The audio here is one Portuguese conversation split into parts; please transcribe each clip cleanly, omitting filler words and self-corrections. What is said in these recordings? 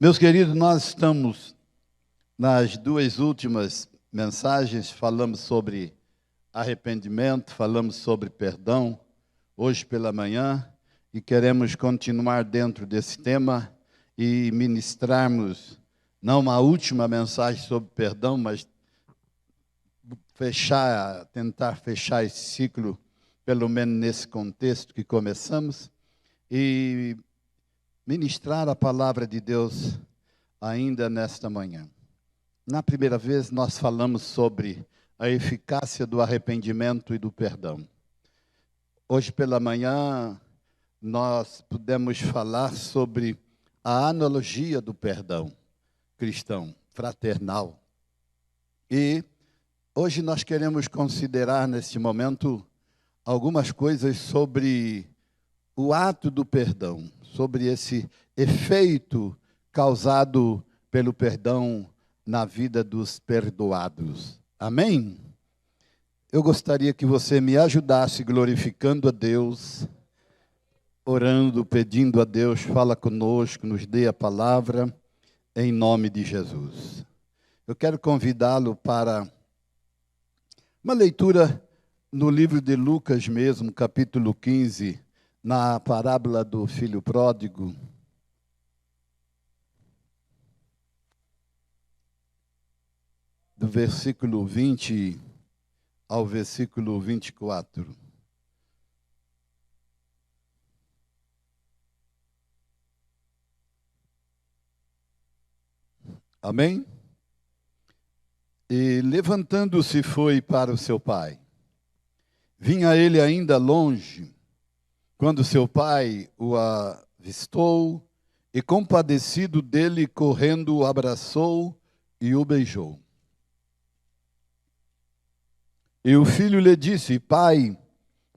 Meus queridos, nós estamos nas duas últimas mensagens, falamos sobre arrependimento, falamos sobre perdão, hoje pela manhã, e queremos continuar dentro desse tema e ministrarmos, não uma última mensagem sobre perdão, mas tentar fechar esse ciclo, pelo menos nesse contexto que começamos, e ministrar a palavra de Deus ainda nesta manhã. Na primeira vez, nós falamos sobre a eficácia do arrependimento e do perdão. Hoje pela manhã, nós pudemos falar sobre a analogia do perdão cristão, fraternal. E hoje nós queremos considerar, neste momento, algumas coisas sobre o ato do perdão, sobre esse efeito causado pelo perdão na vida dos perdoados. Amém? Eu gostaria que você me ajudasse glorificando a Deus, orando, pedindo a Deus, fala conosco, nos dê a palavra, em nome de Jesus. Eu quero convidá-lo para uma leitura no livro de Lucas mesmo, capítulo 15, na parábola do filho pródigo. Do versículo 20 ao versículo 24. Amém? E levantando-se foi para o seu pai. Vinha ele ainda longe, quando seu pai o avistou, e compadecido dele, correndo, o abraçou e o beijou. E o filho lhe disse: Pai,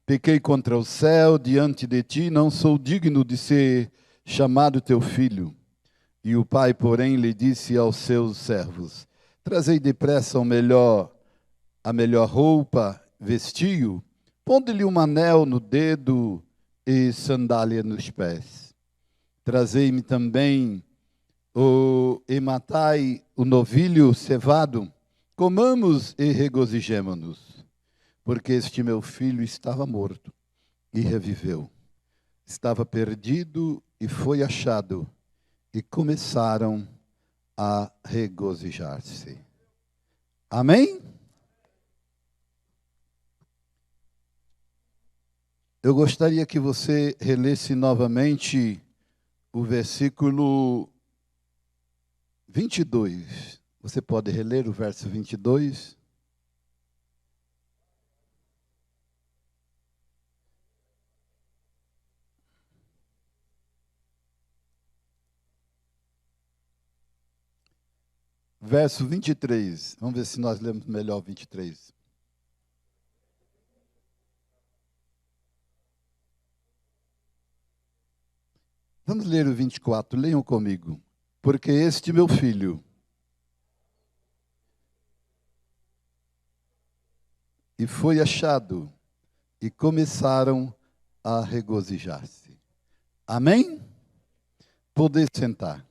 pequei contra o céu, diante de ti, não sou digno de ser chamado teu filho. E o pai, porém, lhe disse aos seus servos: Trazei depressa a melhor roupa, vestiu, pondo-lhe um anel no dedo e sandália nos pés. Trazei-me também e matai o novilho cevado, comamos e regozijemo-nos, porque este meu filho estava morto e reviveu, estava perdido e foi achado, e começaram a regozijar-se. Amém? Eu gostaria que você relesse novamente o versículo 22. Você pode reler o verso 22? Verso 23. Vamos ver se nós lemos melhor o 23. Vamos ler o 24, leiam comigo. Porque este meu filho e foi achado, e começaram a regozijar-se. Amém? Poder sentar.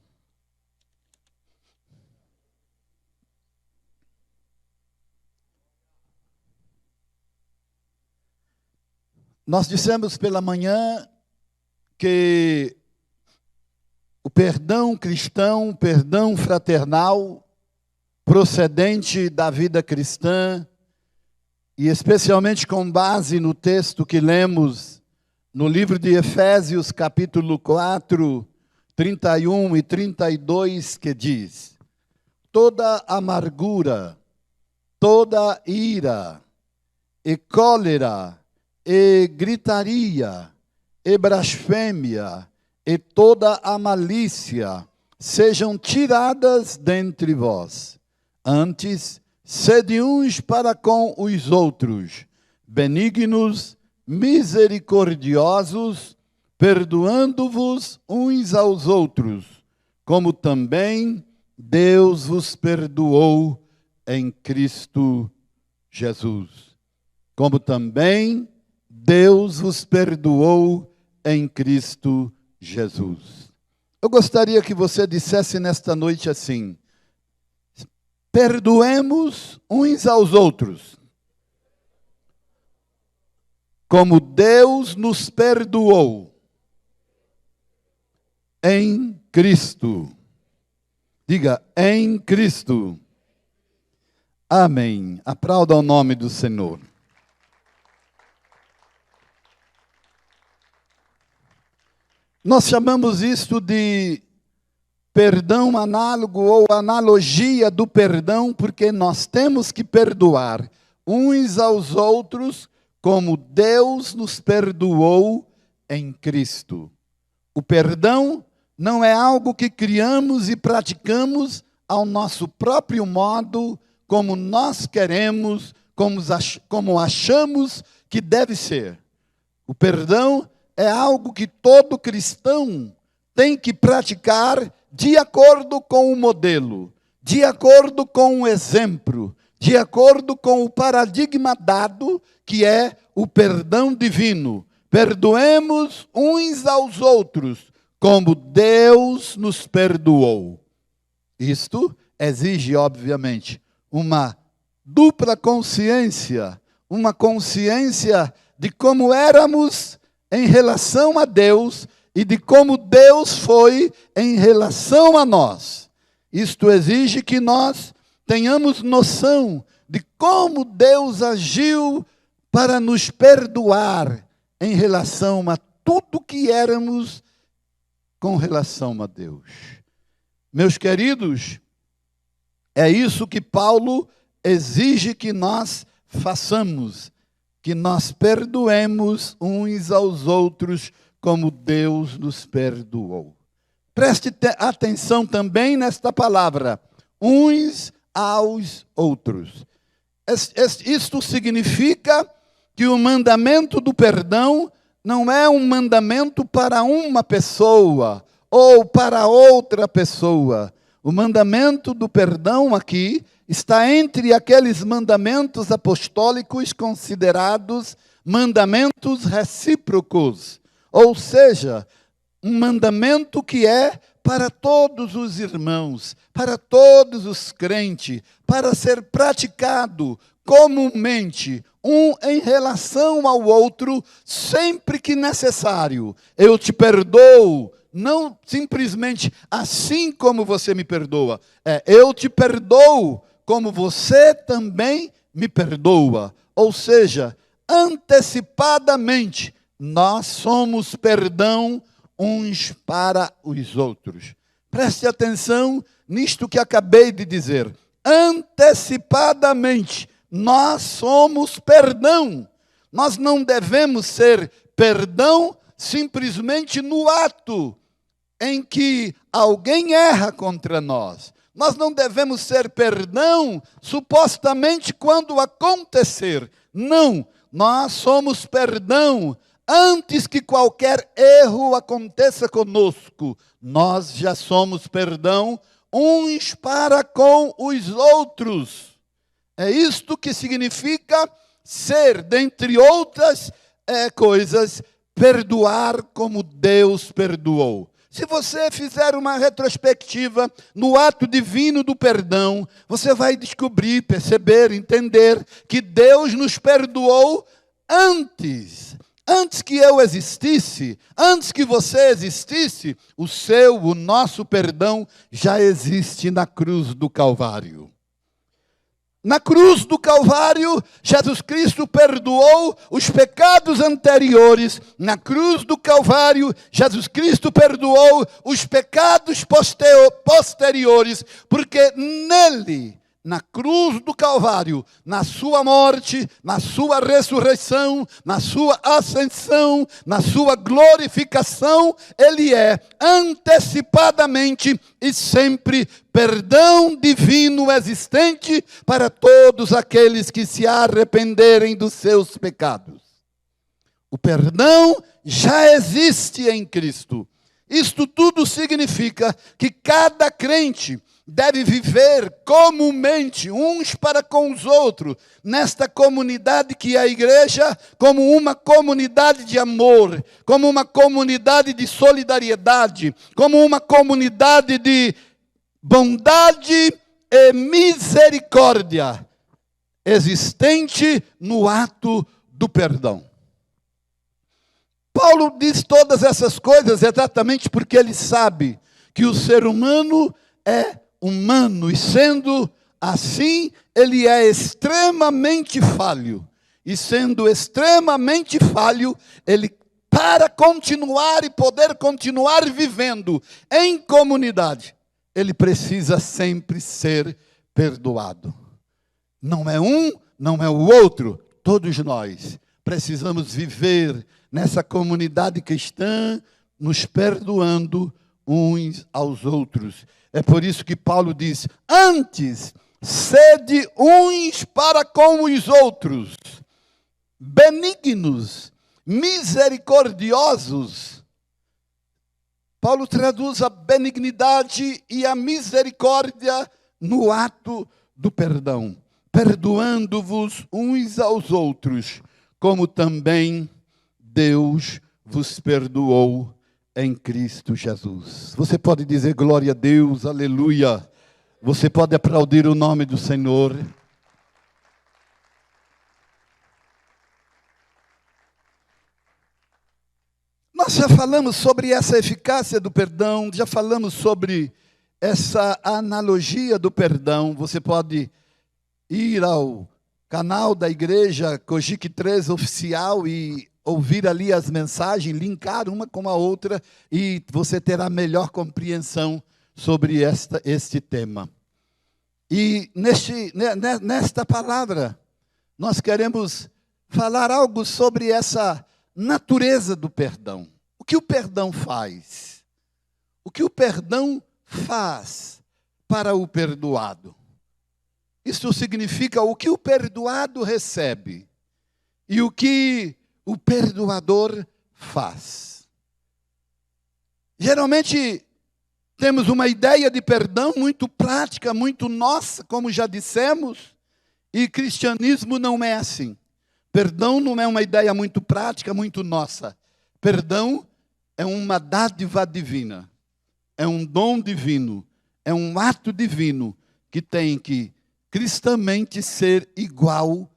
Nós dissemos pela manhã que o perdão cristão, o perdão fraternal, procedente da vida cristã, e especialmente com base no texto que lemos no livro de Efésios, capítulo 4, 31 e 32, que diz: toda amargura, toda ira e cólera e gritaria e blasfêmia e toda a malícia sejam tiradas dentre vós. Antes, sede uns para com os outros, benignos, misericordiosos, perdoando-vos uns aos outros, como também Deus vos perdoou em Cristo Jesus. Como também Deus vos perdoou em Cristo Jesus. Eu gostaria que você dissesse nesta noite assim: perdoemos uns aos outros, como Deus nos perdoou em Cristo. Diga, em Cristo. Amém. Aplauda o nome do Senhor. Nós chamamos isto de perdão análogo ou analogia do perdão, porque nós temos que perdoar uns aos outros como Deus nos perdoou em Cristo. O perdão não é algo que criamos e praticamos ao nosso próprio modo, como nós queremos, como achamos que deve ser. O perdão é algo que todo cristão tem que praticar de acordo com o modelo, de acordo com o exemplo, de acordo com o paradigma dado, que é o perdão divino. Perdoemos uns aos outros, como Deus nos perdoou. Isto exige, obviamente, uma dupla consciência, uma consciência de como éramos em relação a Deus e de como Deus foi em relação a nós. Isto exige que nós tenhamos noção de como Deus agiu para nos perdoar em relação a tudo que éramos com relação a Deus. Meus queridos, é isso que Paulo exige que nós façamos, que nós perdoemos uns aos outros como Deus nos perdoou. Preste atenção também nesta palavra, uns aos outros. Isto significa que o mandamento do perdão não é um mandamento para uma pessoa ou para outra pessoa. O mandamento do perdão aqui está entre aqueles mandamentos apostólicos considerados mandamentos recíprocos. Ou seja, um mandamento que é para todos os irmãos, para todos os crentes, para ser praticado comumente, um em relação ao outro, sempre que necessário. Eu te perdoo, não simplesmente assim como você me perdoa. Eu te perdoo como você também me perdoa. Ou seja, antecipadamente, nós somos perdão uns para os outros. Preste atenção nisto que acabei de dizer. Antecipadamente, nós somos perdão. Nós não devemos ser perdão simplesmente no ato em que alguém erra contra nós. Nós não devemos ser perdão supostamente quando acontecer. Não, nós somos perdão antes que qualquer erro aconteça conosco. Nós já somos perdão uns para com os outros. É isto que significa ser, dentre outras coisas, perdoar como Deus perdoou. Se você fizer uma retrospectiva no ato divino do perdão, você vai descobrir, perceber, entender que Deus nos perdoou antes que eu existisse, antes que você existisse. O nosso perdão já existe na cruz do Calvário. Na cruz do Calvário, Jesus Cristo perdoou os pecados anteriores. Na cruz do Calvário, Jesus Cristo perdoou os pecados posteriores, porque nele, na cruz do Calvário, na sua morte, na sua ressurreição, na sua ascensão, na sua glorificação, ele é antecipadamente e sempre perdão divino existente para todos aqueles que se arrependerem dos seus pecados. O perdão já existe em Cristo. Isto tudo significa que cada crente deve viver comumente uns para com os outros, nesta comunidade que é a igreja, como uma comunidade de amor, como uma comunidade de solidariedade, como uma comunidade de bondade e misericórdia, existente no ato do perdão. Paulo diz todas essas coisas exatamente porque ele sabe que o ser humano é humano, e sendo assim, ele é extremamente falho. E sendo extremamente falho, ele, para continuar e poder continuar vivendo em comunidade, ele precisa sempre ser perdoado. Não é um, não é o outro, todos nós precisamos viver nessa comunidade cristã, nos perdoando uns aos outros. É por isso que Paulo diz: antes, sede uns para com os outros, benignos, misericordiosos. Paulo traduz a benignidade e a misericórdia no ato do perdão, perdoando-vos uns aos outros, como também Deus vos perdoou em Cristo Jesus. Você pode dizer glória a Deus, aleluia. Você pode aplaudir o nome do Senhor. Nós já falamos sobre essa eficácia do perdão, já falamos sobre essa analogia do perdão. Você pode ir ao canal da igreja Cogic 3 oficial e ouvir ali as mensagens, linkar uma com a outra, e você terá melhor compreensão sobre este tema. E nesta palavra, nós queremos falar algo sobre essa natureza do perdão. O que o perdão faz? O que o perdão faz para o perdoado? Isso significa o que o perdoado recebe e o que o perdoador faz. Geralmente, temos uma ideia de perdão muito prática, muito nossa, como já dissemos, e cristianismo não é assim. Perdão não é uma ideia muito prática, muito nossa. Perdão é uma dádiva divina, é um dom divino, é um ato divino que tem que cristamente ser igual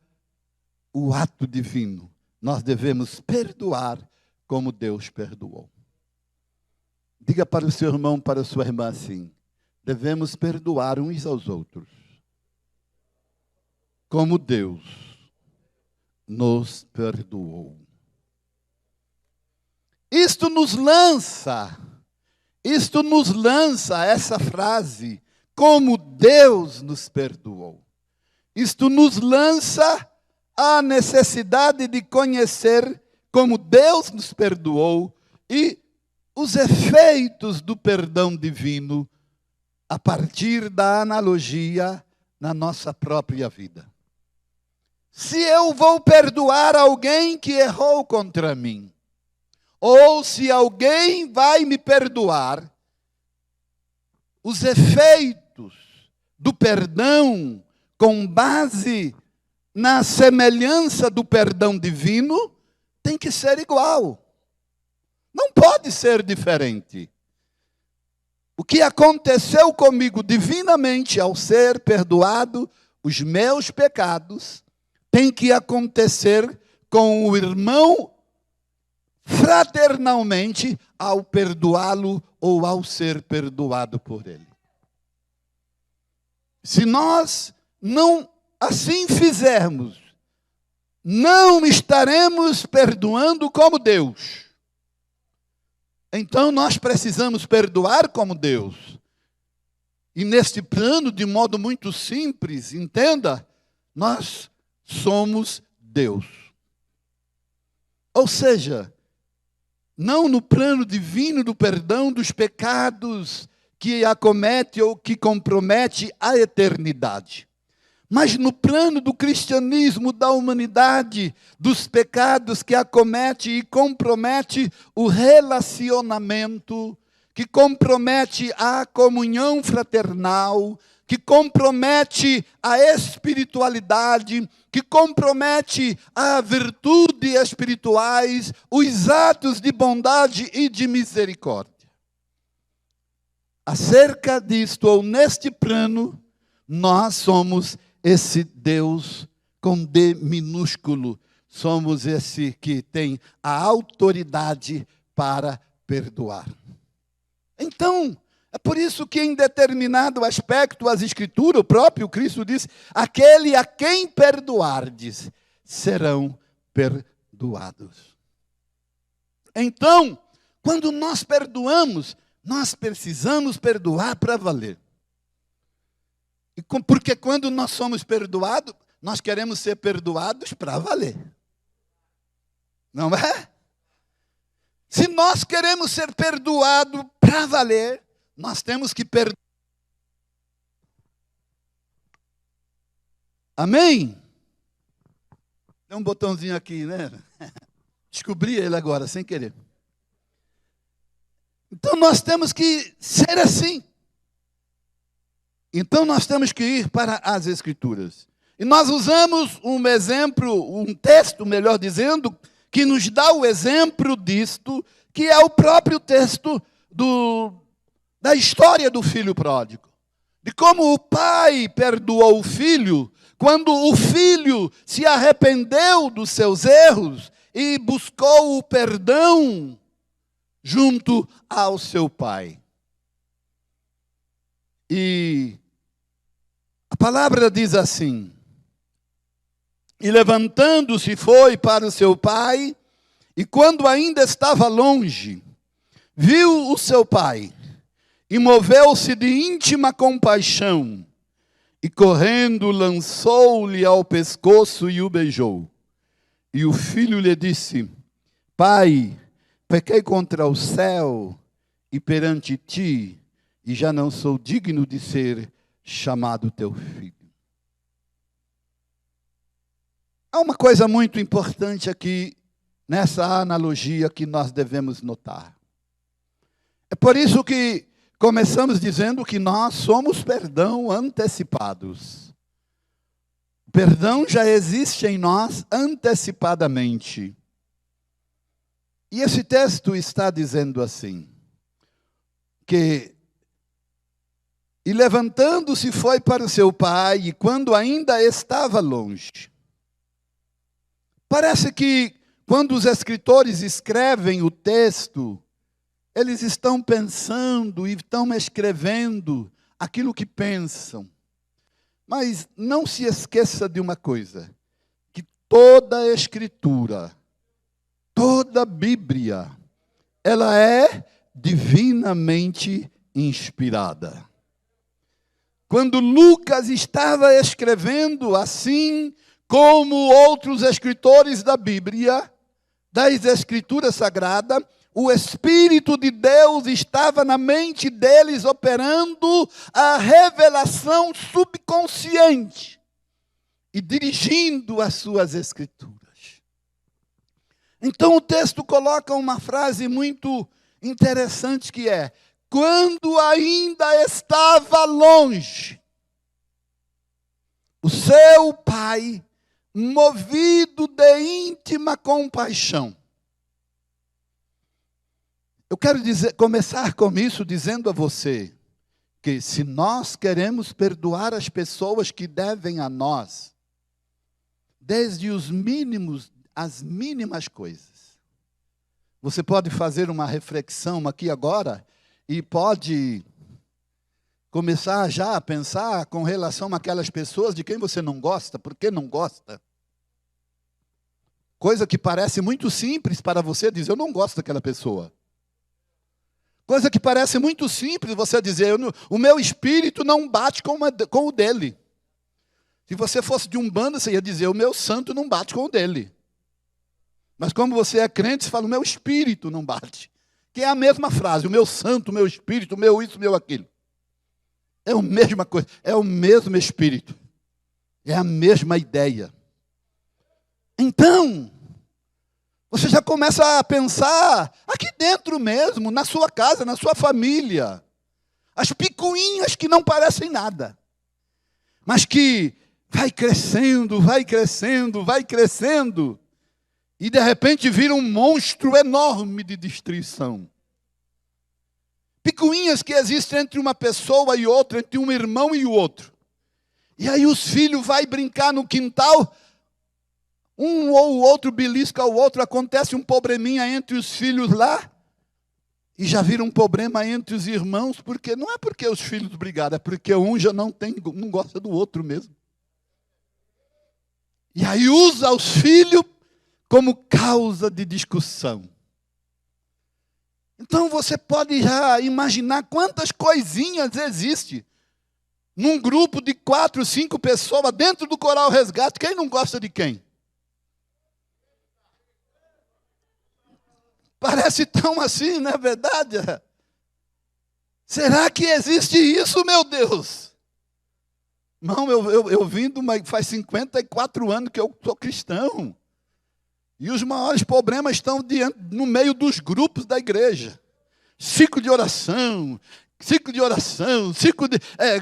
ao ato divino. Nós devemos perdoar como Deus perdoou. Diga para o seu irmão, para a sua irmã assim: devemos perdoar uns aos outros, como Deus nos perdoou. Isto nos lança essa frase, como Deus nos perdoou. Isto nos lança a necessidade de conhecer como Deus nos perdoou e os efeitos do perdão divino a partir da analogia na nossa própria vida. Se eu vou perdoar alguém que errou contra mim, ou se alguém vai me perdoar, os efeitos do perdão com base na semelhança do perdão divino tem que ser igual. Não pode ser diferente. O que aconteceu comigo divinamente ao ser perdoado os meus pecados, tem que acontecer com o irmão fraternalmente ao perdoá-lo ou ao ser perdoado por ele. Se nós não assim fizermos, não estaremos perdoando como Deus. Então nós precisamos perdoar como Deus. E neste plano, de modo muito simples, entenda, nós somos Deus. Ou seja, não no plano divino do perdão dos pecados que acomete ou que compromete a eternidade, mas no plano do cristianismo, da humanidade, dos pecados que acomete e compromete o relacionamento que compromete a comunhão fraternal, que compromete a espiritualidade, que compromete a virtude espirituais, os atos de bondade e de misericórdia. Acerca disto, ou neste plano, nós somos esse Deus com D minúsculo. Somos esse que tem a autoridade para perdoar. Então, é por isso que em determinado aspecto, as Escrituras, o próprio Cristo diz, aquele a quem perdoardes, serão perdoados. Então, quando nós perdoamos, nós precisamos perdoar para valer. Porque quando nós somos perdoados, nós queremos ser perdoados para valer. Não é? Se nós queremos ser perdoados para valer, nós temos que perdoar. Amém? Tem um botãozinho aqui, né? Descobri ele agora, sem querer. Então nós temos que ser assim. Então nós temos que ir para as Escrituras. E nós usamos um exemplo, um texto, melhor dizendo, que nos dá o exemplo disto, que é o próprio texto da história do filho pródigo. De como o pai perdoou o filho, quando o filho se arrependeu dos seus erros e buscou o perdão junto ao seu pai. E a palavra diz assim: e levantando-se foi para o seu pai, e quando ainda estava longe, viu o seu pai, e moveu-se de íntima compaixão, e correndo lançou-lhe ao pescoço e o beijou. E o filho lhe disse: Pai, pequei contra o céu e perante ti, e já não sou digno de ser chamado teu filho. Há uma coisa muito importante aqui, nessa analogia que nós devemos notar. É por isso que começamos dizendo que nós somos perdão antecipados. O perdão já existe em nós antecipadamente. E esse texto está dizendo assim, que e levantando-se foi para o seu pai, e quando ainda estava longe. Parece que quando os escritores escrevem o texto, eles estão pensando e estão escrevendo aquilo que pensam. Mas não se esqueça de uma coisa, que toda a Escritura, toda a Bíblia, ela é divinamente inspirada. Quando Lucas estava escrevendo assim, como outros escritores da Bíblia, das Escrituras Sagradas, o Espírito de Deus estava na mente deles operando a revelação subconsciente e dirigindo as suas Escrituras. Então o texto coloca uma frase muito interessante que é: quando ainda estava longe, o seu pai, movido de íntima compaixão. Eu quero começar com isso dizendo a você que se nós queremos perdoar as pessoas que devem a nós, desde os mínimos, as mínimas coisas, você pode fazer uma reflexão aqui agora e pode começar já a pensar com relação àquelas pessoas de quem você não gosta, por que não gosta. Coisa que parece muito simples para você dizer, eu não gosto daquela pessoa. Coisa que parece muito simples você dizer, o meu espírito não bate com o dele. Se você fosse de Umbanda, você ia dizer, o meu santo não bate com o dele. Mas como você é crente, você fala, o meu espírito não bate. Que é a mesma frase, o meu santo, o meu espírito, o meu isso, o meu aquilo. É a mesma coisa, é o mesmo espírito. É a mesma ideia. Então, Você já começa a pensar aqui dentro mesmo, na sua casa, na sua família. As picuinhas que não parecem nada, mas que vai crescendo, vai crescendo, vai crescendo, e de repente vira um monstro enorme de destruição. Picuinhas que existem entre uma pessoa e outra, entre um irmão e o outro. E aí os filhos vão brincar no quintal, um ou o outro belisca o outro, acontece um probleminha entre os filhos lá, e já vira um problema entre os irmãos, porque não é porque os filhos brigaram, é porque um já não gosta do outro mesmo. E aí usa os filhos como causa de discussão. Então você pode já imaginar quantas coisinhas existem num grupo de 4, 5 pessoas dentro do Coral Resgate. Quem não gosta de quem? Parece tão assim, não é verdade? Será que existe isso, meu Deus? Não, eu vim faz 54 anos que eu sou cristão. E os maiores problemas estão no meio dos grupos da igreja. Ciclo de oração,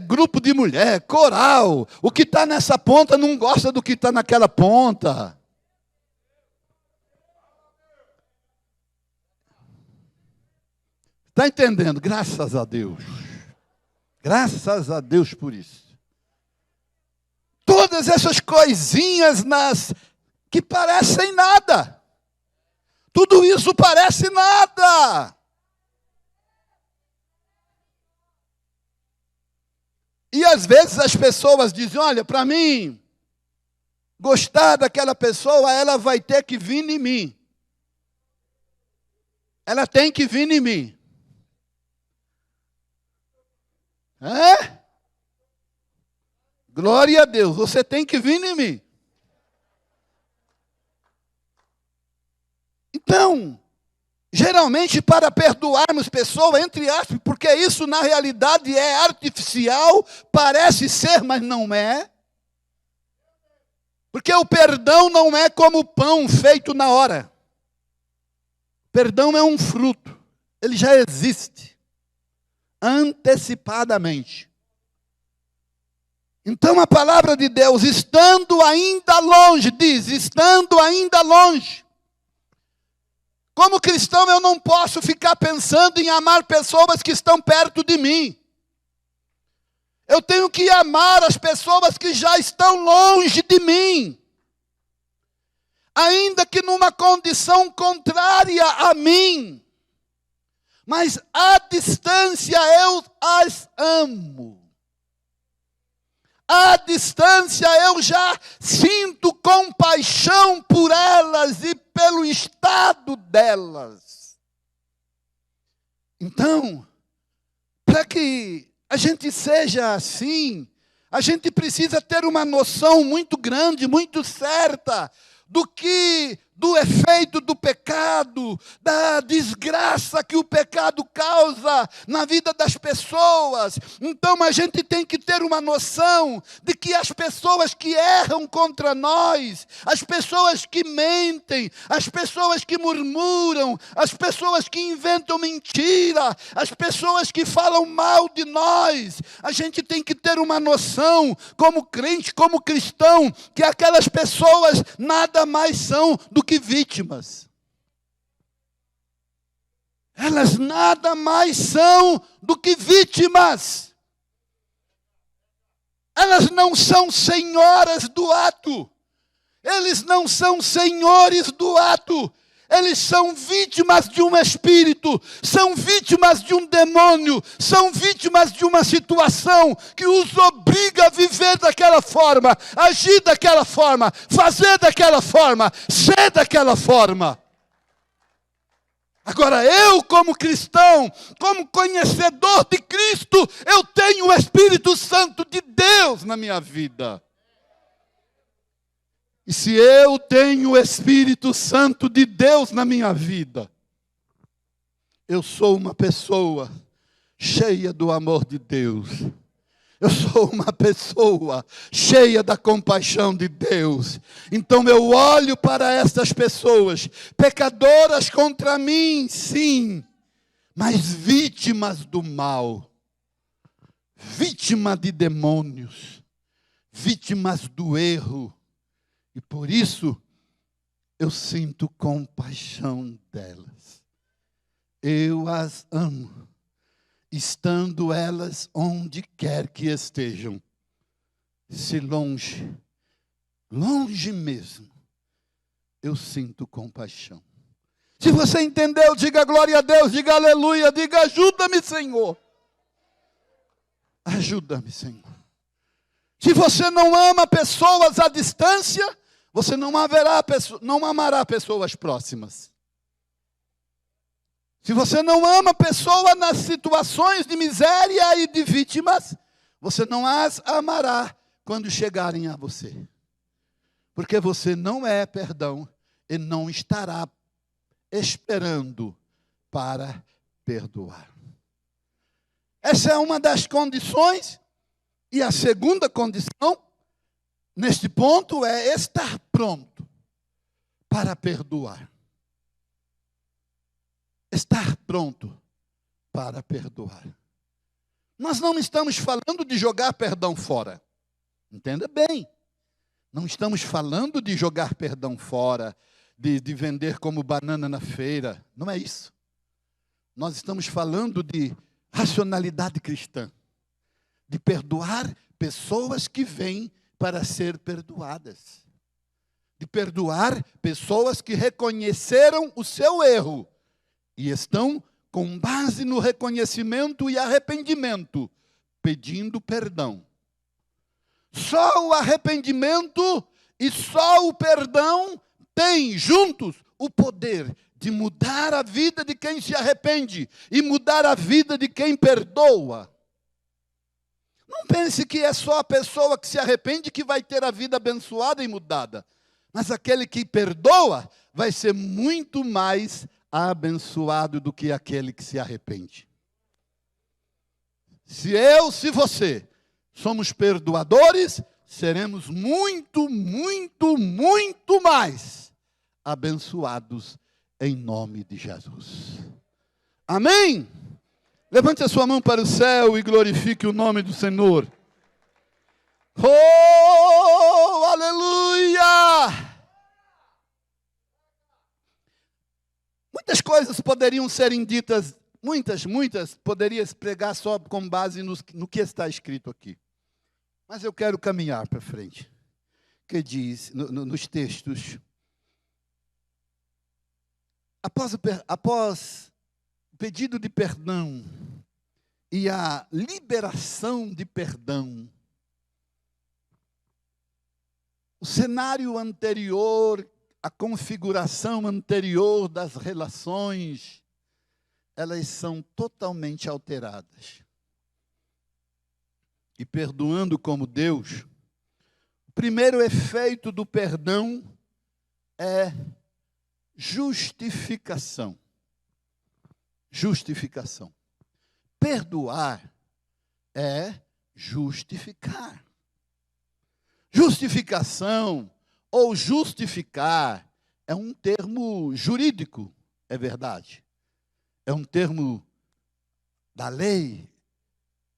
grupo de mulher, coral. O que está nessa ponta não gosta do que está naquela ponta. Está entendendo? Graças a Deus. Graças a Deus por isso. Todas essas coisinhas que parecem nada. Tudo isso parece nada. E às vezes as pessoas dizem, olha, para mim gostar daquela pessoa, ela vai ter que vir em mim. Ela tem que vir em mim. É? Glória a Deus, você tem que vir em mim. Então, geralmente para perdoarmos pessoas, entre aspas, porque isso na realidade é artificial, parece ser, mas não é. Porque o perdão não é como pão feito na hora. Perdão é um fruto, ele já existe, antecipadamente. Então a palavra de Deus, estando ainda longe, diz, estando ainda longe. Como cristão eu não posso ficar pensando em amar pessoas que estão perto de mim. Eu tenho que amar as pessoas que já estão longe de mim. Ainda que numa condição contrária a mim. Mas à distância eu as amo. À distância eu já sinto compaixão por elas e pelo estado delas. Então, para que a gente seja assim, a gente precisa ter uma noção muito grande, muito certa, do efeito do pecado, da desgraça que o pecado causa na vida das pessoas. Então a gente tem que ter uma noção de que as pessoas que erram contra nós, as pessoas que mentem, as pessoas que murmuram, as pessoas que inventam mentira, as pessoas que falam mal de nós, a gente tem que ter uma noção, como crente, como cristão, que aquelas pessoas nada mais são do que vítimas. Elas nada mais são do que vítimas. Elas não são senhoras do ato. Eles não são senhores do ato. Eles são vítimas de um espírito, são vítimas de um demônio, são vítimas de uma situação que os obriga a viver daquela forma, agir daquela forma, fazer daquela forma, ser daquela forma. Agora eu, como cristão, como conhecedor de Cristo, eu tenho o Espírito Santo de Deus na minha vida. E se eu tenho o Espírito Santo de Deus na minha vida, eu sou uma pessoa cheia do amor de Deus. Eu sou uma pessoa cheia da compaixão de Deus. Então eu olho para estas pessoas, pecadoras contra mim, sim, mas vítimas do mal, vítimas de demônios, vítimas do erro. E por isso eu sinto compaixão delas. Eu as amo, estando elas onde quer que estejam. Se longe, longe mesmo, eu sinto compaixão. Se você entendeu, diga glória a Deus, diga aleluia, diga ajuda-me, Senhor. Ajuda-me, Senhor. Se você não ama pessoas à distância, você não amará pessoas próximas. Se você não ama pessoas nas situações de miséria e de vítimas, você não as amará quando chegarem a você. Porque você não é perdão e não estará esperando para perdoar. Essa é uma das condições. E a segunda condição, neste ponto, é estar pronto para perdoar. Estar pronto para perdoar. Nós não estamos falando de jogar perdão fora. Entenda bem. Não estamos falando de jogar perdão fora, de vender como banana na feira. Não é isso. Nós estamos falando de racionalidade cristã. De perdoar pessoas que vêm para ser perdoadas. De perdoar pessoas que reconheceram o seu erro e estão, com base no reconhecimento e arrependimento, pedindo perdão. Só o arrependimento e só o perdão têm juntos o poder de mudar a vida de quem se arrepende e mudar a vida de quem perdoa. Não pense que é só a pessoa que se arrepende que vai ter a vida abençoada e mudada. Mas aquele que perdoa vai ser muito mais abençoado do que aquele que se arrepende. Se você somos perdoadores, seremos muito, muito, muito mais abençoados em nome de Jesus. Amém? Levante a sua mão para o céu e glorifique o nome do Senhor. Oh, aleluia! Muitas coisas poderiam serem ditas, muitas, poderias pregar só com base no que está escrito aqui. Mas eu quero caminhar para frente. Que diz, nos textos, após o pedido de perdão e a liberação de perdão, o cenário anterior, a configuração anterior das relações, elas são totalmente alteradas. E perdoando como Deus, o primeiro efeito do perdão é justificação. Justificação. Perdoar é justificar. Justificação ou justificar é um termo jurídico, é verdade. É um termo da lei,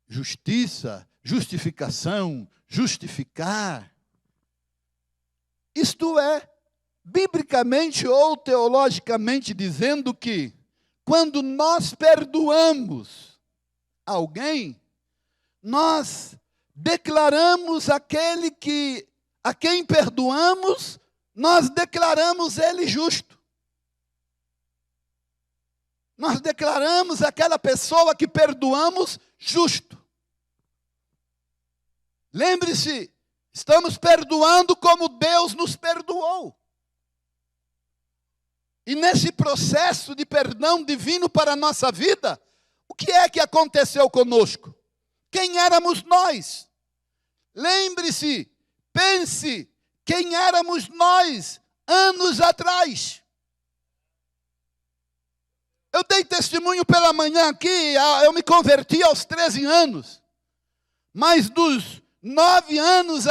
justiça, justificação, justificar. Isto é, biblicamente ou teologicamente dizendo que, quando nós perdoamos alguém, nós declaramos a quem perdoamos, nós declaramos ele justo. Nós declaramos aquela pessoa que perdoamos justo. Lembre-se, estamos perdoando como Deus nos perdoou. E nesse processo de perdão divino para a nossa vida, o que é que aconteceu conosco? Quem éramos nós? Lembre-se, pense, quem éramos nós anos atrás? Eu dei testemunho pela manhã aqui, eu me converti aos 13 anos. Mas dos 9 anos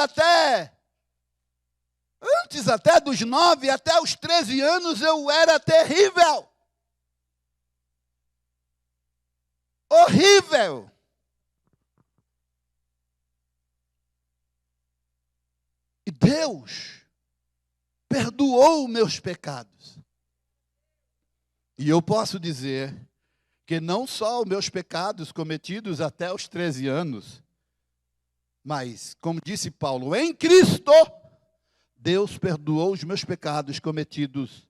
antes até dos 9, até os 13 anos, eu era terrível. Horrível. E Deus perdoou meus pecados. E eu posso dizer que não só os meus pecados cometidos até os 13 anos, mas, como disse Paulo, em Cristo, Deus perdoou os meus pecados cometidos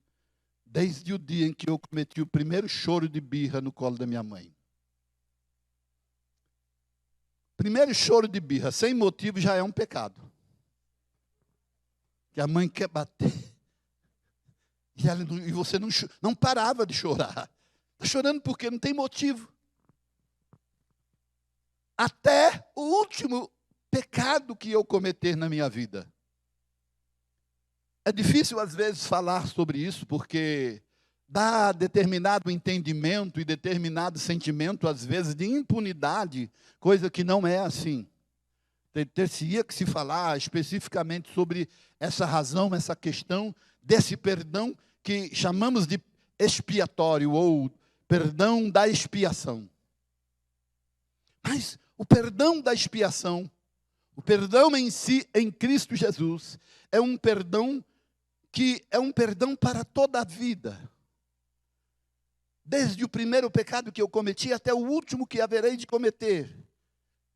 desde o dia em que eu cometi o primeiro choro de birra no colo da minha mãe. Primeiro choro de birra, sem motivo, já é um pecado. Que a mãe quer bater. E você não parava de chorar. Está chorando porque não tem motivo. Até o último pecado que eu cometer na minha vida. É difícil, às vezes, falar sobre isso, porque dá determinado entendimento e determinado sentimento, às vezes, de impunidade, coisa que não é assim. Ter-se-ia que se falar especificamente sobre essa razão, essa questão desse perdão que chamamos de expiatório, ou perdão da expiação. Mas o perdão da expiação, o perdão em si, em Cristo Jesus, é um perdão que é um perdão para toda a vida. Desde o primeiro pecado que eu cometi até o último que haverei de cometer.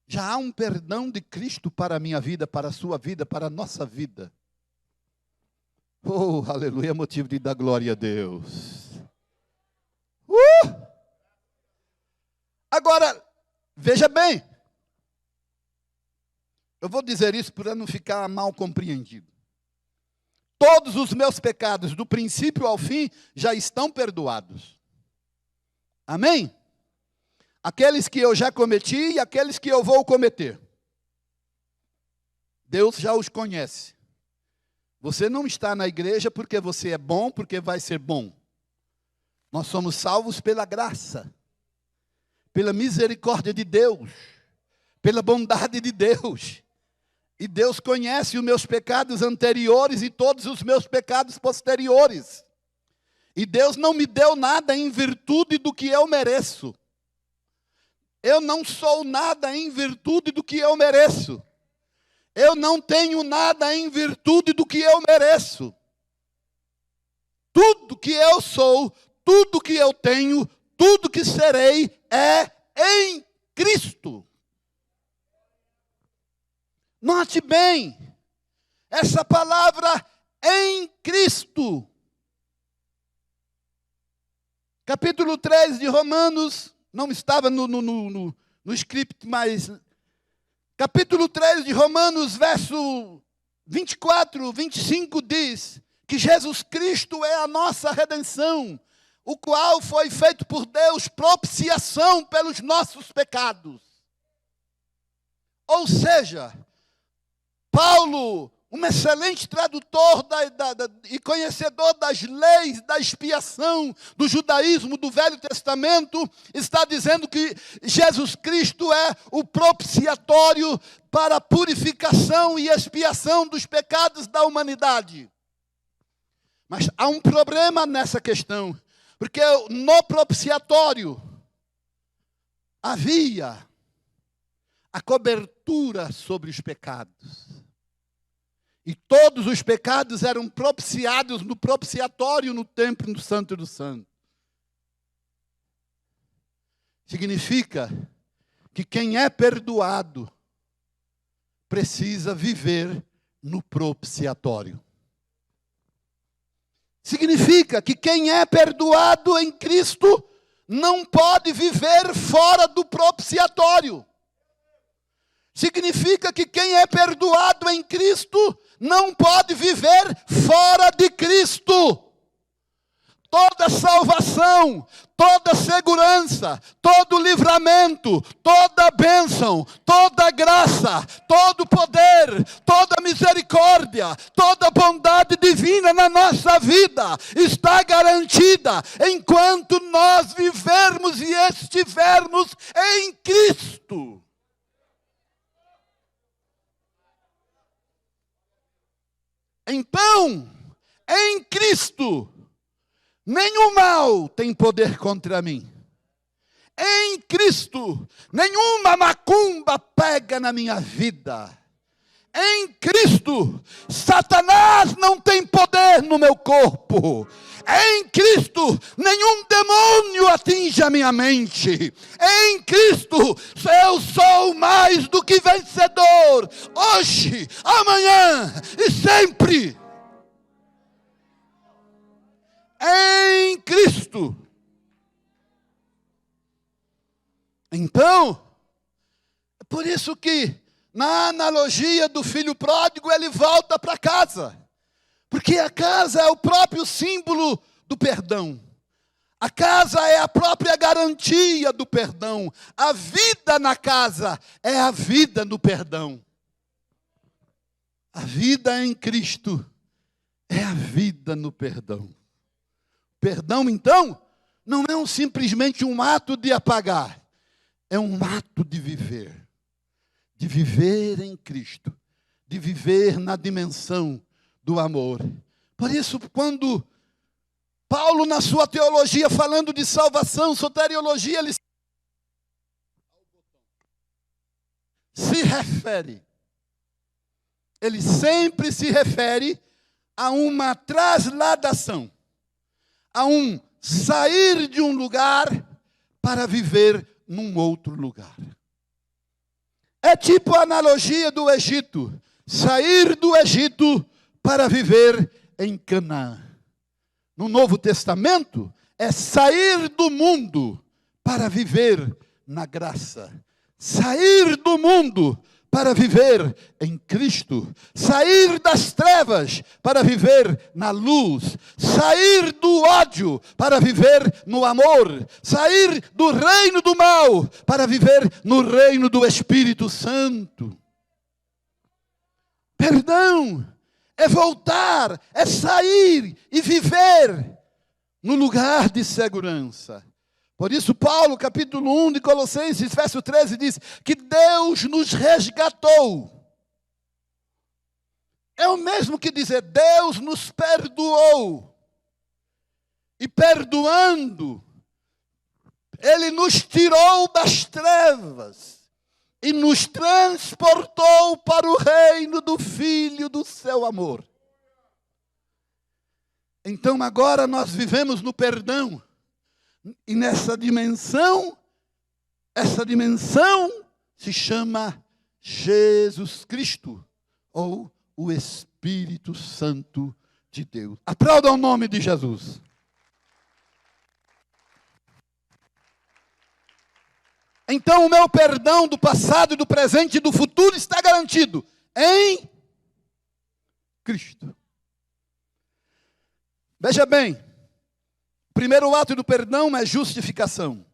Já há um perdão de Cristo para a minha vida, para a sua vida, para a nossa vida. Oh, aleluia, é motivo de dar glória a Deus. Agora, veja bem. Eu vou dizer isso para não ficar mal compreendido. Todos os meus pecados, do princípio ao fim, já estão perdoados. Amém? Aqueles que eu já cometi e aqueles que eu vou cometer. Deus já os conhece. Você não está na igreja porque você é bom, porque vai ser bom. Nós somos salvos pela graça, pela misericórdia de Deus, pela bondade de Deus. E Deus conhece os meus pecados anteriores e todos os meus pecados posteriores. E Deus não me deu nada em virtude do que eu mereço. Eu não sou nada em virtude do que eu mereço. Eu não tenho nada em virtude do que eu mereço. Tudo que eu sou, tudo que eu tenho, tudo que serei é em Cristo. Note bem, essa palavra em Cristo. Capítulo 3 de Romanos, não estava no script, mas capítulo 3 de Romanos, verso 24, 25, diz que Jesus Cristo é a nossa redenção, o qual foi feito por Deus propiciação pelos nossos pecados. Ou seja, Paulo, um excelente tradutor e conhecedor das leis da expiação do judaísmo do Velho Testamento, está dizendo que Jesus Cristo é o propiciatório para a purificação e expiação dos pecados da humanidade. Mas há um problema nessa questão, porque no propiciatório havia a cobertura sobre os pecados. E todos os pecados eram propiciados no propiciatório, no templo, no Santo dos Santos. Significa que quem é perdoado precisa viver no propiciatório. Significa que quem é perdoado em Cristo não pode viver fora do propiciatório. Significa que quem é perdoado em Cristo não pode viver fora de Cristo. Toda salvação, toda segurança, todo livramento, toda bênção, toda graça, todo poder, toda misericórdia, toda bondade divina na nossa vida está garantida enquanto nós vivermos e estivermos em Cristo. Então, em Cristo, nenhum mal tem poder contra mim. Em Cristo, nenhuma macumba pega na minha vida. Em Cristo, Satanás não tem poder no meu corpo. Em Cristo, nenhum demônio atinge a minha mente. Em Cristo, eu sou mais do que vencedor. Hoje, amanhã e sempre. Em Cristo. Então, é por isso que, na analogia do filho pródigo, ele volta para casa. Porque a casa é o próprio símbolo do perdão. A casa é a própria garantia do perdão. A vida na casa é a vida no perdão. A vida em Cristo é a vida no perdão. Perdão, então, não é simplesmente um ato de apagar. É um ato de viver. De viver em Cristo. De viver na dimensão do amor. Por isso, quando Paulo, na sua teologia, falando de salvação, soteriologia, ele se refere. Ele sempre se refere a uma trasladação. A um sair de um lugar para viver num outro lugar. É tipo a analogia do Egito. Sair do Egito para viver em Canaã. No Novo Testamento, é sair do mundo para viver na graça. Sair do mundo para viver em Cristo. Sair das trevas para viver na luz. Sair do ódio para viver no amor. Sair do reino do mal para viver no reino do Espírito Santo. Perdão é voltar, é sair e viver no lugar de segurança. Por isso, Paulo, capítulo 1 de Colossenses, verso 13, diz que Deus nos resgatou. É o mesmo que dizer, Deus nos perdoou. E perdoando, Ele nos tirou das trevas e nos transportou para o reino do Filho do seu amor. Então agora nós vivemos no perdão. E nessa dimensão, essa dimensão se chama Jesus Cristo, ou o Espírito Santo de Deus. Aplauda o nome de Jesus. Então o meu perdão do passado, do presente e do futuro está garantido em Cristo. Veja bem, o primeiro ato do perdão é justificação.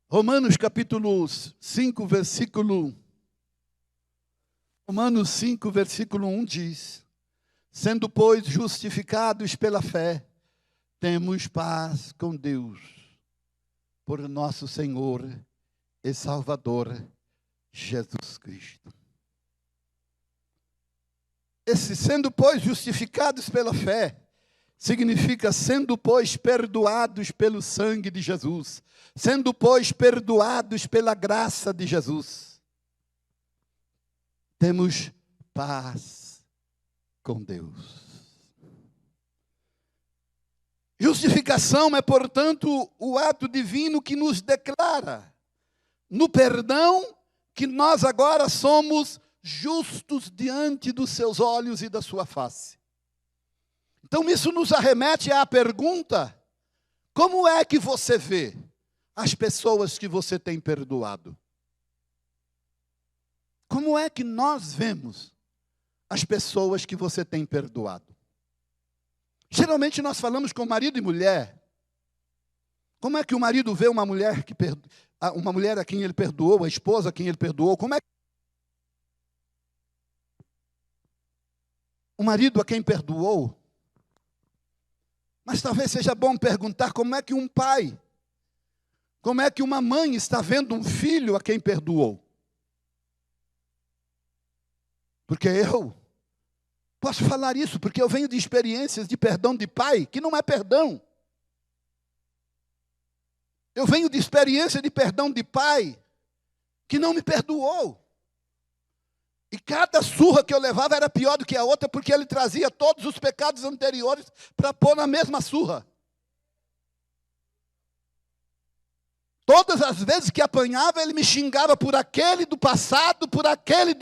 Romanos capítulo 5, versículo 1 diz: sendo, pois, justificados pela fé, temos paz com Deus, por nosso Senhor e Salvador, Jesus Cristo. Esse sendo, pois, justificados pela fé, significa sendo, pois, perdoados pelo sangue de Jesus. Sendo, pois, perdoados pela graça de Jesus. Temos paz com Deus. Justificação é, portanto, o ato divino que nos declara, no perdão, que nós agora somos justos diante dos seus olhos e da sua face. Então isso nos arremete à pergunta: como é que você vê as pessoas que você tem perdoado? Como é que nós vemos as pessoas que você tem perdoado? Geralmente nós falamos com marido e mulher. Como é que o marido vê uma mulher uma mulher a quem ele perdoou, a esposa a quem ele perdoou? Como é que o marido a quem perdoou? Mas talvez seja bom perguntar como é que um pai, como é que uma mãe está vendo um filho a quem perdoou? Porque eu Posso falar isso porque eu venho de experiências de perdão de pai, que não é perdão. Eu venho de experiência de perdão de pai, que não me perdoou. E cada surra que eu levava era pior do que a outra, porque ele trazia todos os pecados anteriores para pôr na mesma surra. Todas as vezes que apanhava, ele me xingava por aquele do passado, por aquele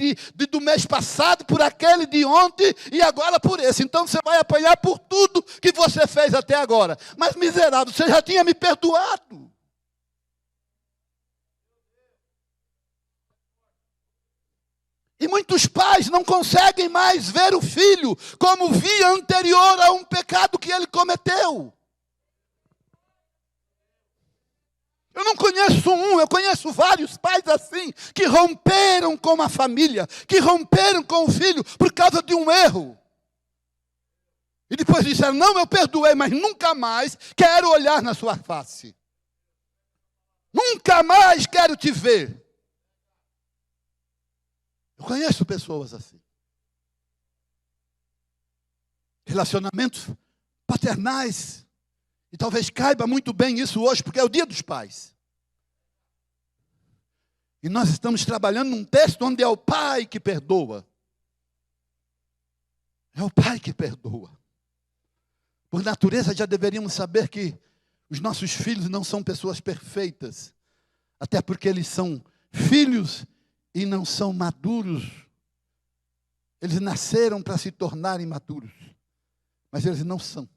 do mês passado, por aquele de ontem e agora por esse. Então você vai apanhar por tudo que você fez até agora. Mas miserável, você já tinha me perdoado. E muitos pais não conseguem mais ver o filho como via anterior a um pecado que ele cometeu. Eu não conheço um, eu conheço vários pais assim, que romperam com a família, que romperam com o filho por causa de um erro. E depois disseram, não, eu perdoei, mas nunca mais quero olhar na sua face. Nunca mais quero te ver. Eu conheço pessoas assim. Relacionamentos paternais. E talvez caiba muito bem isso hoje, porque é o dia dos pais. E nós estamos trabalhando num texto onde é o pai que perdoa. É o pai que perdoa. Por natureza já deveríamos saber que os nossos filhos não são pessoas perfeitas. Até porque eles são filhos e não são maduros. Eles nasceram para se tornarem maduros. Mas eles não são.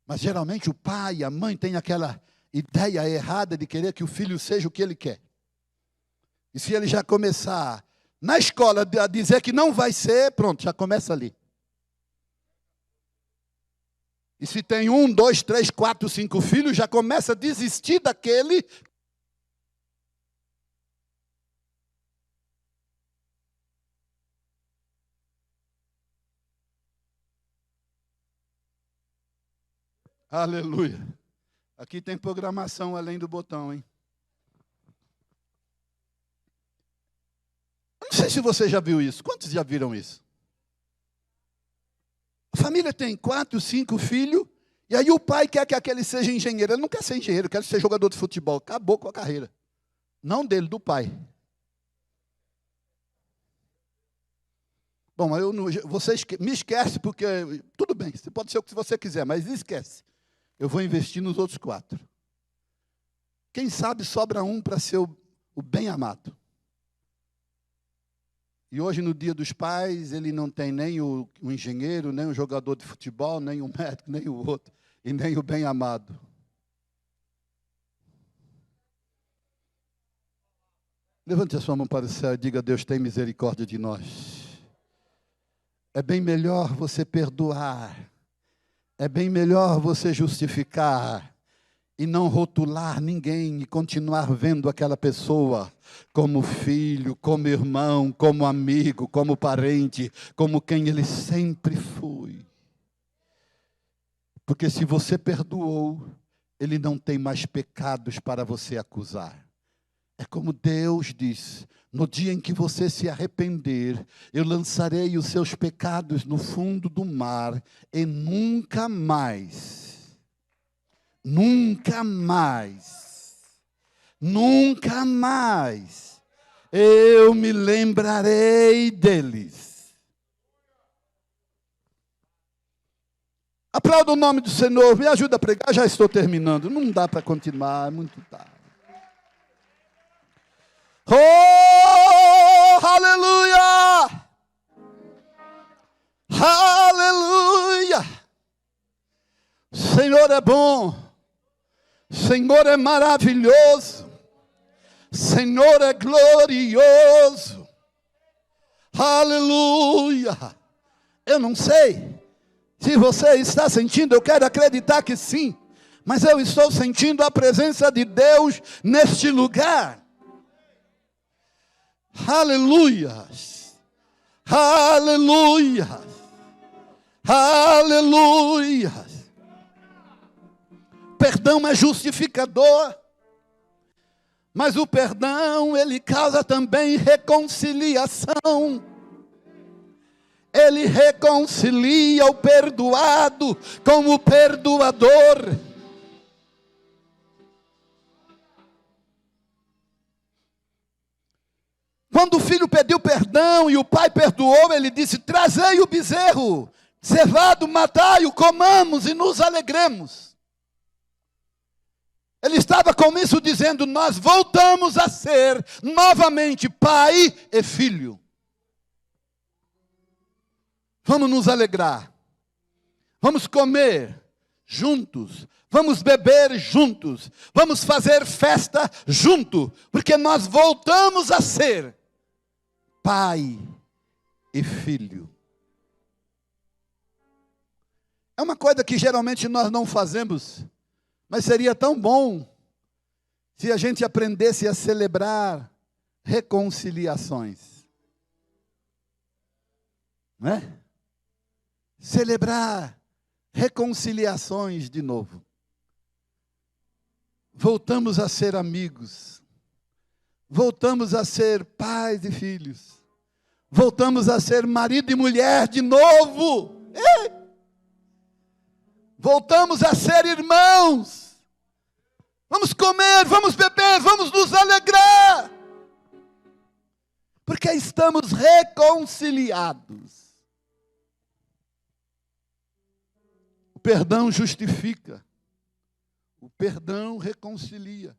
Mas geralmente o pai e a mãe têm aquela ideia errada de querer que o filho seja o que ele quer. E se ele já começar na escola a dizer que não vai ser, pronto, já começa ali. E se tem 1, 2, 3, 4, 5 filhos, já começa a desistir daquele. Aleluia. Aqui tem programação além do botão, hein? Não sei se você já viu isso. Quantos já viram isso? A família tem 4, 5 filhos, e aí o pai quer que aquele seja engenheiro. Ele não quer ser engenheiro, quer ser jogador de futebol. Acabou com a carreira. Não dele, do pai. Bom, você me esquece, porque tudo bem, você pode ser o que você quiser, mas esquece. Eu vou investir nos outros 4. Quem sabe sobra um para ser o bem amado. E hoje, no dia dos pais, ele não tem nem o engenheiro, nem o jogador de futebol, nem o médico, nem o outro, e nem o bem amado. Levante a sua mão para o céu e diga, Deus tem misericórdia de nós. É bem melhor você perdoar. É bem melhor você justificar e não rotular ninguém e continuar vendo aquela pessoa como filho, como irmão, como amigo, como parente, como quem ele sempre foi. Porque se você perdoou, ele não tem mais pecados para você acusar. É como Deus diz, no dia em que você se arrepender, eu lançarei os seus pecados no fundo do mar e nunca mais, nunca mais eu me lembrarei deles. Aplauda o nome do Senhor, me ajuda a pregar, já estou terminando, não dá para continuar, é muito tarde. Oh, aleluia! Aleluia! Senhor é bom, Senhor é maravilhoso, Senhor é glorioso. Aleluia! Eu não sei se você está sentindo, eu quero acreditar que sim, mas eu estou sentindo a presença de Deus neste lugar. Aleluia, aleluia, aleluia. Perdão é justificador, mas o perdão ele causa também reconciliação. Ele reconcilia o perdoado com o perdoador. Quando o filho pediu perdão e o pai perdoou, ele disse: trazei o bezerro, cevado, matai-o, comamos e nos alegremos. Ele estava com isso dizendo: nós voltamos a ser novamente pai e filho. Vamos nos alegrar, vamos comer juntos, vamos beber juntos, vamos fazer festa junto, porque nós voltamos a ser pai e filho. É uma coisa que geralmente nós não fazemos, mas seria tão bom se a gente aprendesse a celebrar reconciliações. Não é? Celebrar reconciliações de novo. Voltamos a ser amigos. Voltamos a ser pais e filhos. Voltamos a ser marido e mulher de novo. Voltamos a ser irmãos. Vamos comer, vamos beber, vamos nos alegrar. Porque estamos reconciliados. O perdão justifica. O perdão reconcilia.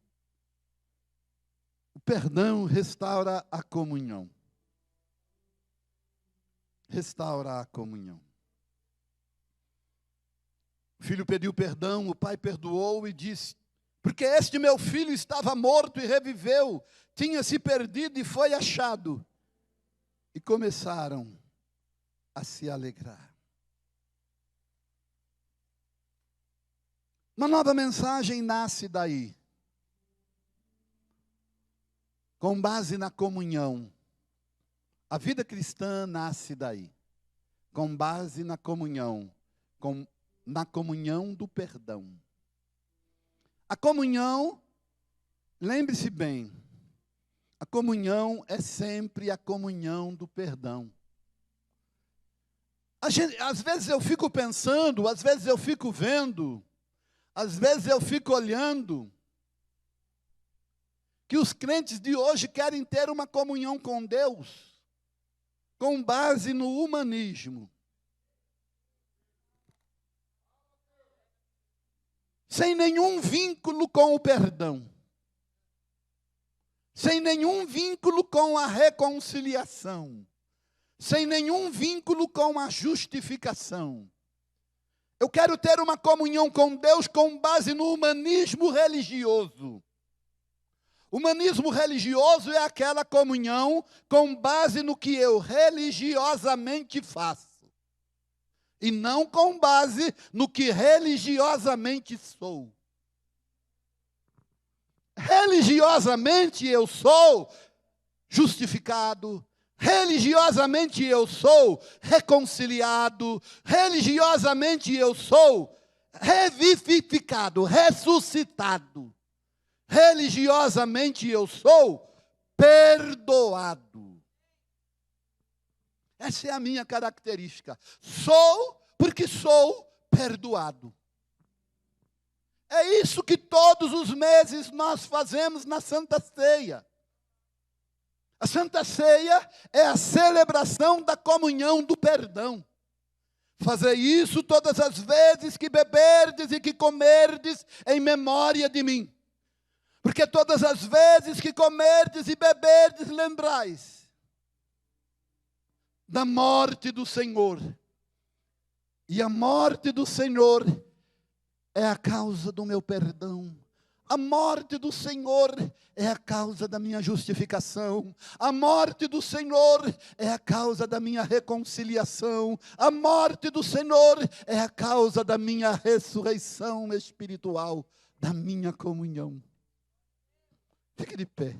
O perdão restaura a comunhão. Restaura a comunhão. O filho pediu perdão, o pai perdoou e disse: porque este meu filho estava morto e reviveu, tinha se perdido e foi achado. E começaram a se alegrar. Uma nova mensagem nasce daí. Com base na comunhão. A vida cristã nasce daí. Com base na comunhão. Na comunhão do perdão. A comunhão, lembre-se bem, a comunhão é sempre a comunhão do perdão. Às vezes eu fico pensando, às vezes eu fico vendo, às vezes eu fico olhando, que os crentes de hoje querem ter uma comunhão com Deus, com base no humanismo. Sem nenhum vínculo com o perdão. Sem nenhum vínculo com a reconciliação. Sem nenhum vínculo com a justificação. Eu quero ter uma comunhão com Deus com base no humanismo religioso. O humanismo religioso é aquela comunhão com base no que eu religiosamente faço. E não com base no que religiosamente sou. Religiosamente eu sou justificado. Religiosamente eu sou reconciliado. Religiosamente eu sou revivificado, ressuscitado. Religiosamente eu sou perdoado. Essa é a minha característica. Sou porque sou perdoado. É isso que todos os meses nós fazemos na Santa Ceia. A Santa Ceia é a celebração da comunhão do perdão. Fazei isso todas as vezes que beberdes e que comerdes em memória de mim. Porque todas as vezes que comerdes e beberdes, lembrais da morte do Senhor. E a morte do Senhor é a causa do meu perdão. A morte do Senhor é a causa da minha justificação. A morte do Senhor é a causa da minha reconciliação. A morte do Senhor é a causa da minha ressurreição espiritual, da minha comunhão. Fique de pé.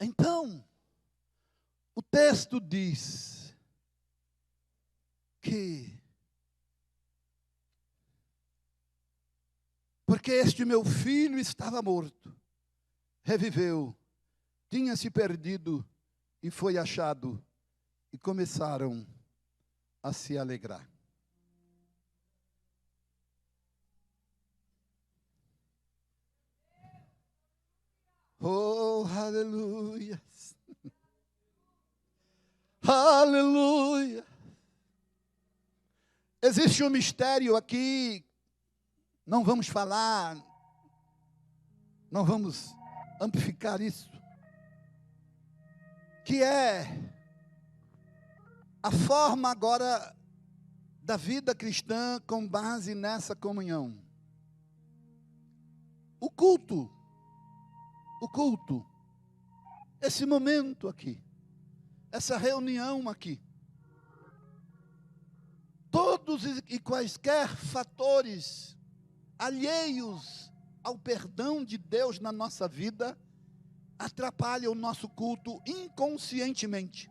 Então, o texto diz que porque este meu filho estava morto, reviveu, tinha se perdido e foi achado, e começaram a se alegrar. Oh, aleluia! Aleluia! Existe um mistério aqui, não vamos falar, não vamos amplificar isso, que é a forma agora da vida cristã com base nessa comunhão. O culto, esse momento aqui, essa reunião aqui, todos e quaisquer fatores alheios ao perdão de Deus na nossa vida atrapalham o nosso culto inconscientemente.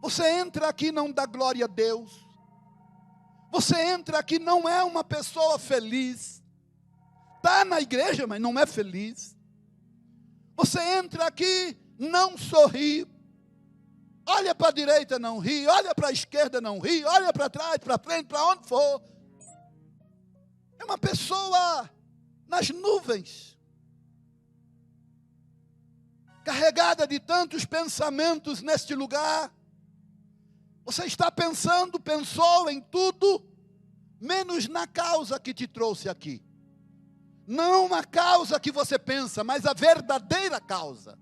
Você entra aqui e não dá glória a Deus. Você entra aqui e não é uma pessoa feliz. Está na igreja, mas não é feliz. Você entra aqui, não sorri. Olha para a direita, não ri. Olha para a esquerda, não ri. Olha para trás, para frente, para onde for. É uma pessoa nas nuvens, carregada de tantos pensamentos neste lugar. Você está pensou em tudo, menos na causa que te trouxe aqui. Não a causa que você pensa, mas a verdadeira causa.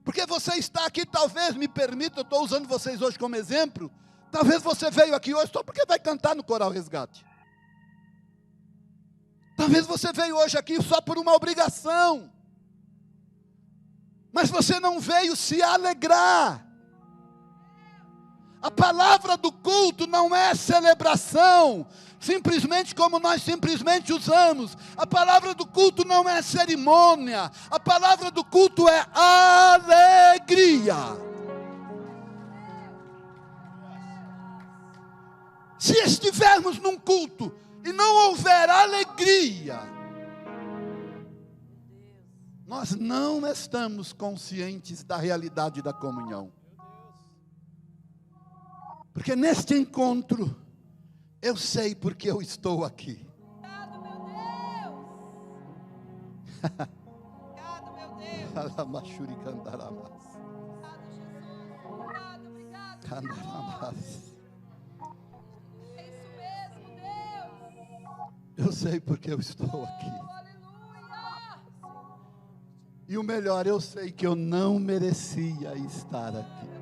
Porque você está aqui, talvez, me permita, eu estou usando vocês hoje como exemplo, talvez você veio aqui hoje só porque vai cantar no Coral Resgate. Talvez você veio hoje aqui só por uma obrigação. Mas você não veio se alegrar. A palavra do culto não é celebração, simplesmente como nós simplesmente usamos. A palavra do culto não é cerimônia. A palavra do culto é alegria. Se estivermos num culto e não houver alegria, nós não estamos conscientes da realidade da comunhão. Porque neste encontro, eu sei porque eu estou aqui. Obrigado, meu Deus. Obrigado, meu Deus. Obrigado, Jesus. Obrigado. É isso mesmo, Deus. Eu sei porque eu estou aqui. Aleluia. E o melhor, eu sei que eu não merecia estar aqui.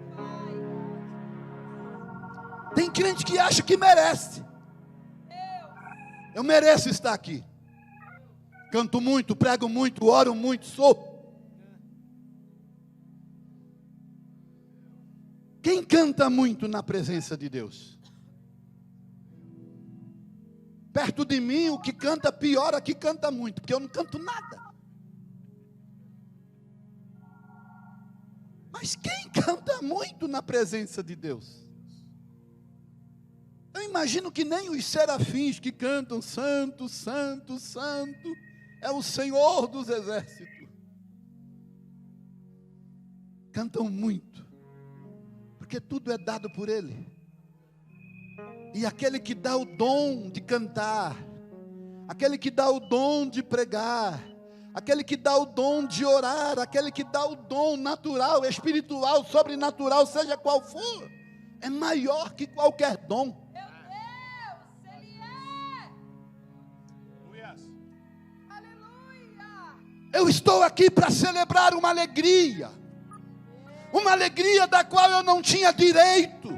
Tem crente que acha que merece. Eu mereço estar aqui. Canto muito, prego muito, oro muito, sou. Quem canta muito na presença de Deus? Perto de mim, o que canta pior é que canta muito, porque eu não canto nada. Mas quem canta muito na presença de Deus? Eu imagino que nem os serafins que cantam santo, santo, santo, é o Senhor dos exércitos. Cantam muito, porque tudo é dado por Ele. E aquele que dá o dom de cantar, aquele que dá o dom de pregar, aquele que dá o dom de orar, aquele que dá o dom natural, espiritual, sobrenatural, seja qual for, é maior que qualquer dom. Eu estou aqui para celebrar uma alegria da qual eu não tinha direito.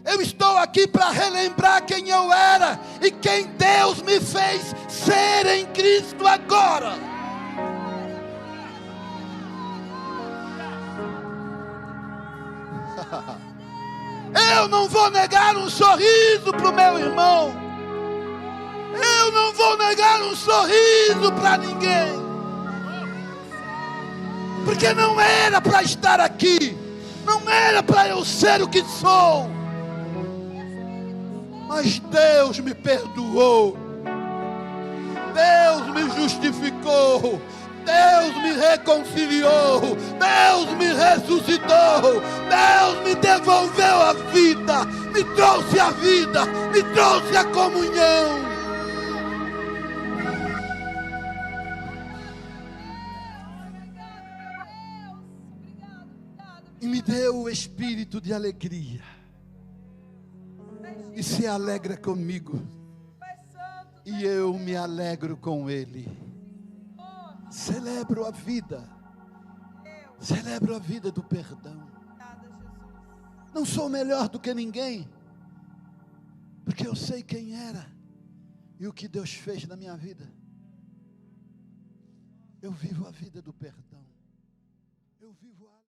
Eu estou aqui para relembrar quem eu era e quem Deus me fez ser em Cristo agora. Eu não vou negar um sorriso para o meu irmão. Eu não vou negar um sorriso para ninguém. Porque não era para estar aqui, não era para eu ser o que sou, mas Deus me perdoou, Deus me justificou, Deus me reconciliou, Deus me ressuscitou, Deus me devolveu a vida, me trouxe a vida, me trouxe a comunhão. E me deu o espírito de alegria. E se alegra comigo. E eu me alegro com Ele. Celebro a vida. Celebro a vida do perdão. Não sou melhor do que ninguém, porque eu sei quem era e o que Deus fez na minha vida. Eu vivo a vida do perdão. Eu vivo a